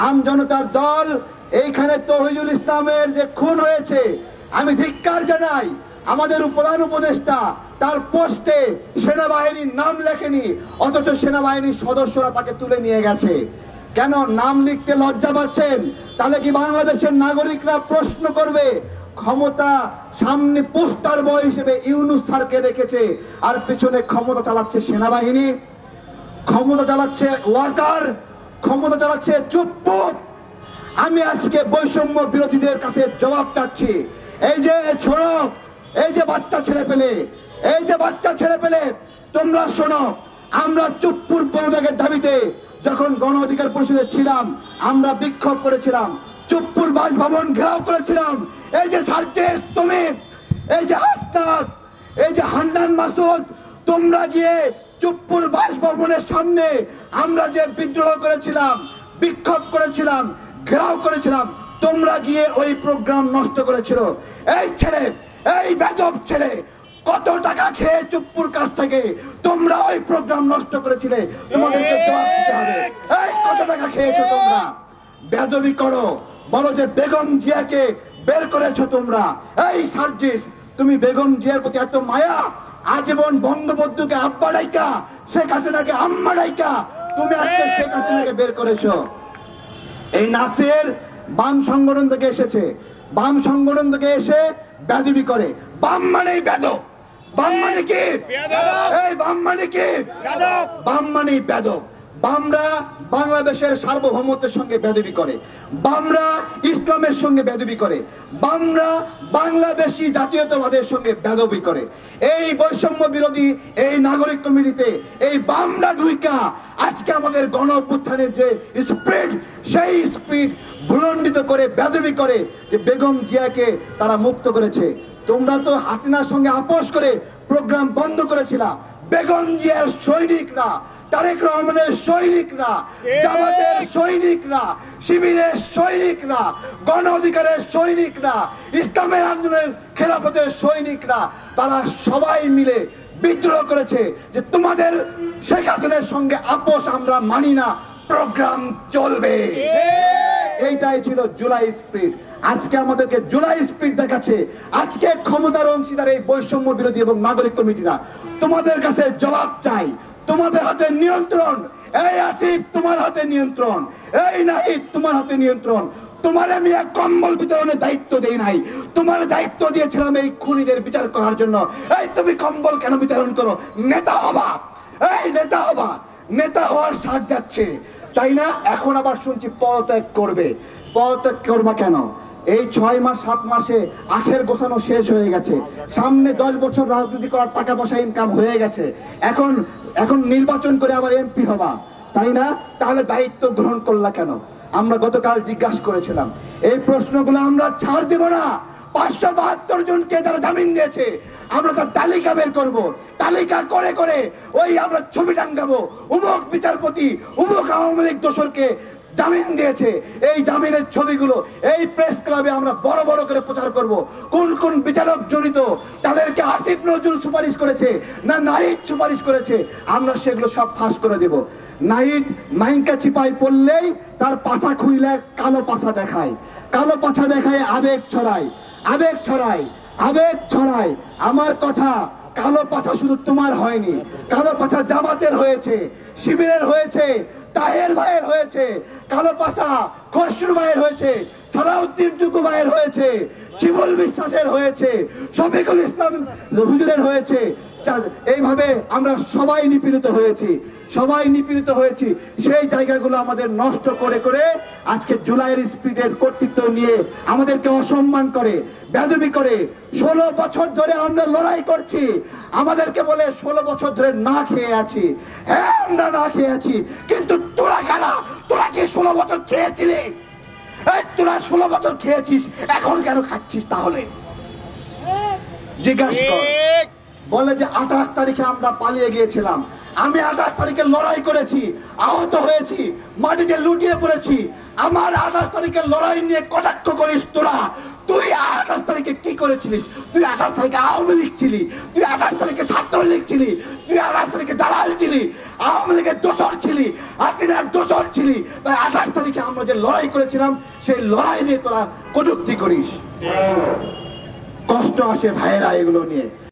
আম জনতার দল এইখানে তৌহিদুল ইসলামের যে খুন হয়েছে, আমি ধিক্কার জানাই। আমাদের প্রধান উপদেষ্টা তার পোস্টে সেনাবাহিনীর নাম লেখেনি, অথচ সেনাবাহিনীর সদস্যরা তাকে তুলে নিয়ে গেছে। কেন নাম লিখতে লজ্জা পাচ্ছেন? তাহলে কি বাংলাদেশের নাগরিকরা প্রশ্ন করবে? ক্ষমতা সামনে পোস্টার বয় হিসেবে ইউনূস স্যারকে রেখেছে, আর পিছনে ক্ষমতা চালাচ্ছে সেনাবাহিনী, ক্ষমতা চালাচ্ছে ওয়াকার, ক্ষমতা চালাচ্ছে চুপ্পু। আমি আজকে বৈষম্য বিরোধীদের কাছে জবাব চাচ্ছি। এই যে শোনো, এই যে বাচ্চা ছেলে পেলে, এই যে বাচ্চা ছেলে পেলে, তোমরা শোনো, আমরা চুপ্পুর পদত্যাগের দাবিতে যখন গণ অধিকার পরিষদে ছিলাম, আমরা বিক্ষোভ করেছিলাম, চুপ্পুর বাসভবন ঘেরাও করেছিলাম। এই যে সার্জেস, তুমি, এই যে হাসনাত, এই যে হান্নান মাসুদ, তোমরা গিয়ে চুপ্পুর বাসভবনের সামনে আমরা যে বিদ্রোহ করেছিলাম, বিক্ষোভ করেছিলাম, ঘেরাও করেছিলাম, তোমরা গিয়ে ওই প্রোগ্রাম নষ্ট করেছিল। এই ছেলে, এই বেদব ছেলে, কত টাকা খেয়ে চুপ্পুর কাছ থেকে তোমরা ওই প্রোগ্রাম নষ্ট করেছিলে? তোমাদেরকে জবাব দিতে হবে। এই কত টাকা খেয়েছো তোমরা? বেদবি করো, বলো যে বেগম জিয়াকে বের করেছো তোমরা। এই সার্জিস, তুমি বেগম জিয়ার প্রতি এত মায়া, আজীবন বঙ্গবন্ধুকে আব্বা ডাইকা, শেখ হাসিনাকে আম্মা ডাইকা তুমি আজকে শেখ হাসিনাকে বের করেছো। এই নাসির বাম সংগঠন থেকে এসেছে, বাম সংগঠন থেকে এসে বেদবি করে। বাম মানেই বেদব। বাম মানে কি? এই বাম মানে কি? বাম মানেই বেদব। বামরা বাংলাদেশের সার্বভৌমত্বের সঙ্গে বেদবি করে, বামরা ইসলামের সঙ্গে বেদবি করে, বামরা বাংলাদেশি জাতীয়তাবাদের সঙ্গে বেদবি করে। এই বৈষম্য বিরোধী এই নাগরিক কমিটিতে এই বামরা ঢুইকা আজকে আমাদের গণ অভ্যুত্থানের যে স্পিরিট, সেই স্পিরিট ভুলণ্ডিত করে বেদবি করে যে বেগম জিয়াকে তারা মুক্ত করেছে। তোমরা তো হাসিনার সঙ্গে আপোষ করে প্রোগ্রাম বন্ধ করেছিলা। বেগম জিয়ার সৈনিকরা, তারেক রহমানের সৈনিকরা, জামাতের সৈনিকরা, শিবিরের সৈনিকরা, গণ অধিকারের সৈনিকরা, ইসলামের আন্দোলনের খেলাফতের সৈনিকরা, তারা সবাই মিলে বিদ্রোহ করেছে যে তোমাদের শেখ হাসিনার সঙ্গে আপোষ আমরা মানি না, প্রোগ্রাম চলবে। এইটাই ছিল জুলাই স্পিরিট। আজকে আমাদেরকে জুলাই স্পিরিট দেখাচ্ছে। আজকে ক্ষমতার অংশীদার এই বৈষম্য বিরোধী এবং নাগরিক কমিটিরা, তোমাদের কাছে জবাব চাই। তোমাদের হাতে নিয়ন্ত্রণ। এই আসিফ, তোমার হাতে নিয়ন্ত্রণ। এই নাহিদ, তোমার হাতে নিয়ন্ত্রণ। তোমার আমি এক কম্বল বিতরণের দায়িত্ব দেই নাই, তোমার দায়িত্ব দিয়েছিলাম এই খুনিদের বিচার করার জন্য। এই তুমি কম্বল কেন বিতরণ করো? নেতা হবা, এই নেতা হবা, নেতা হওয়ার স্বাদ যাচ্ছে, তাই না? এখন আবার শুনছি পদত্যাগ করবে। পদত্যাগ করবা কেন? এই 6 মাস 7 মাসে আখের গোছানো শেষ হয়ে গেছে। সামনে 10 বছর রাজনীতি করার টাকা পয়সা ইনকাম হয়ে গেছে। এখন নির্বাচন করে আবার এমপি হবা, তাই না? তাহলে দায়িত্ব গ্রহণ করলা কেন? আমরা গতকাল জিজ্ঞাসা করেছিলাম। এই প্রশ্নগুলো আমরা ছাড় দেব না। 572 জনকে যারা জামিন দিয়েছে, আমরা তার তালিকা বের করব। তালিকা করে করে ওই আমরা ছবি টাঙ্গাবো, উমুক বিচারপতি, উমুক আওয়ামী লীগ দোসরকে জামিন দিয়েছে। এই জামিনের ছবিগুলো এই প্রেস ক্লাবে আমরা বড় বড় করে প্রচার করব। কোন কোন বিচারক জড়িত, তাদেরকে আসিফ নজরুল সুপারিশ করেছে না নাহিদ সুপারিশ করেছে, আমরা সেগুলো সব ফাঁস করে দেব। নাহিদ মাইনকা চিপাই পড়লেই তার পাছা খুইলে কালো পাছা দেখায়, কালো পাছা দেখায় আবেগ ছড়ায়, আবেগ ছড়ায়, আবেগ ছড়ায়। আমার কথা, কালো পাছা শুধু তোমার হয়নি, কালো পাছা জামাতের হয়েছে, শিবিরের হয়েছে, তাহের ভাইয়ের হয়েছে, কালো পাছা খসরু ভাইয়ের হয়েছে, সালাউদ্দিন টুকু ভাইয়ের হয়েছে, শিবুল বিশ্বাসের হয়েছে, শফিকুল ইসলাম হুজুরের হয়েছে। এইভাবে আমরা সবাই নিপীড়িত হয়েছি, সবাই নিপীড়িত হয়েছি। সেই জায়গাগুলো আমাদের নষ্ট করে করে আজকে জুলাইয়ের স্পিরিটের কর্তৃত্ব নিয়ে আমাদেরকে অসম্মান করে, বেয়াদবি করে। 16 বছর ধরে আমরা লড়াই করছি, আমাদেরকে বলে 16 বছর ধরে না খেয়ে আছি। হ্যাঁ, আমরা না খেয়ে আছি, কিন্তু তোরা কারা? তোরা কি 16 বছর খেয়েছিলি? এই তোরা 16 বছর খেয়েছিস, এখন কেন খাচ্ছিস? তাহলে জিজ্ঞাসা কর। বলে যে 28 তারিখে আমরা পালিয়ে গিয়েছিলাম। আমি 28 তারিখে লড়াই করেছি, আহত হয়েছি, মাটিতে লুটিয়ে পড়েছি। আমার 28 তারিখের লড়াই নিয়ে কটাক্ষ করিস তোরা। তুই 28 তারিখে কি করেছিলিস? তুই 28 তারিখে আওয়ামী লীগ ছিলি, তুই 28 তারিখে ছাত্রলীগ ছিলি, তুই 28 তারিখে দালাল ছিলি, আওয়ামী লীগের দোসর ছিলি, হাসিনার দোসর ছিলি। তাই 28 তারিখে আমরা যে লড়াই করেছিলাম সেই লড়াই নিয়ে তোরা কটূক্তি করিস। কষ্ট আসে ভাইয়েরা এগুলো নিয়ে।